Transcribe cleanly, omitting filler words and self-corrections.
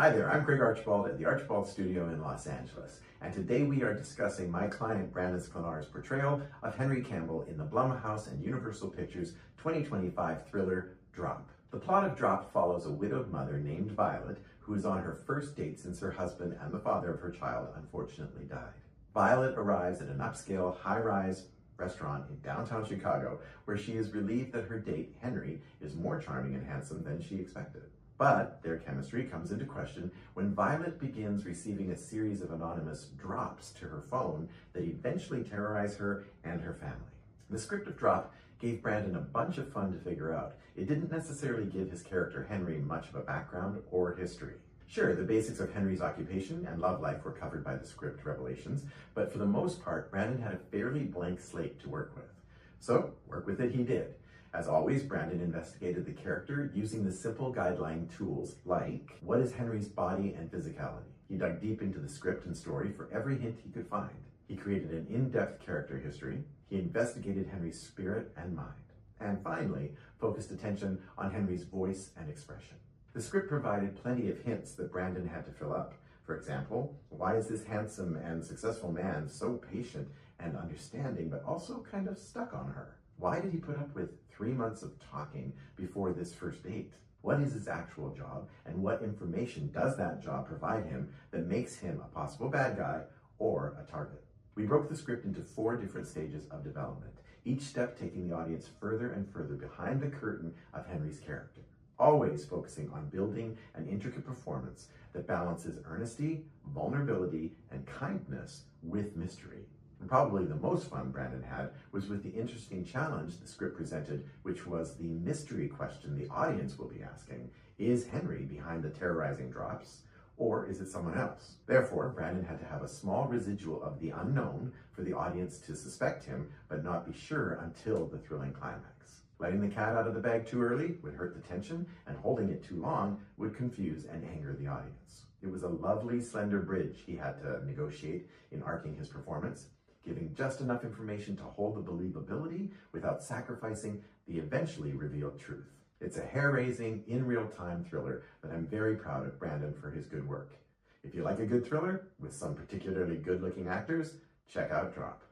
Hi there, I'm Craig Archibald at the Archibald Studio in Los Angeles, and today we are discussing my client Brandon Sklenar's portrayal of Henry Campbell in the Blumhouse and Universal Pictures 2025 thriller Drop. The plot of Drop follows a widowed mother named Violet who is on her first date since her husband and the father of her child unfortunately died. Violet arrives at an upscale, high-rise restaurant in downtown Chicago where she is relieved that her date, Henry, is more charming and handsome than she expected. But their chemistry comes into question when Violet begins receiving a series of anonymous drops to her phone that eventually terrorize her and her family. The script of Drop gave Brandon a bunch of fun to figure out. It didn't necessarily give his character Henry much of a background or history. Sure, the basics of Henry's occupation and love life were covered by the script revelations, but for the most part, Brandon had a fairly blank slate to work with. So, work with it he did. As always, Brandon investigated the character using the simple guideline tools like, what is Henry's body and physicality? He dug deep into the script and story for every hint he could find. He created an in-depth character history. He investigated Henry's spirit and mind. And finally, focused attention on Henry's voice and expression. The script provided plenty of hints that Brandon had to fill up. For example, why is this handsome and successful man so patient and understanding, but also kind of stuck on her? Why did he put up with 3 months of talking before this first date? What is his actual job, and what information does that job provide him that makes him a possible bad guy or a target? We broke the script into 4 different stages of development, each step taking the audience further and further behind the curtain of Henry's character, always focusing on building an intricate performance that balances earnesty, vulnerability, and kindness with mystery. And probably the most fun Brandon had was with the interesting challenge the script presented, which was the mystery question the audience will be asking. Is Henry behind the terrorizing drops, or is it someone else? Therefore, Brandon had to have a small residual of the unknown for the audience to suspect him, but not be sure until the thrilling climax. Letting the cat out of the bag too early would hurt the tension, and holding it too long would confuse and anger the audience. It was a lovely, slender bridge he had to negotiate in arcing his performance, giving just enough information to hold the believability without sacrificing the eventually revealed truth. It's a hair-raising, in real-time thriller that I'm very proud of Brandon for his good work. If you like a good thriller with some particularly good-looking actors, check out Drop.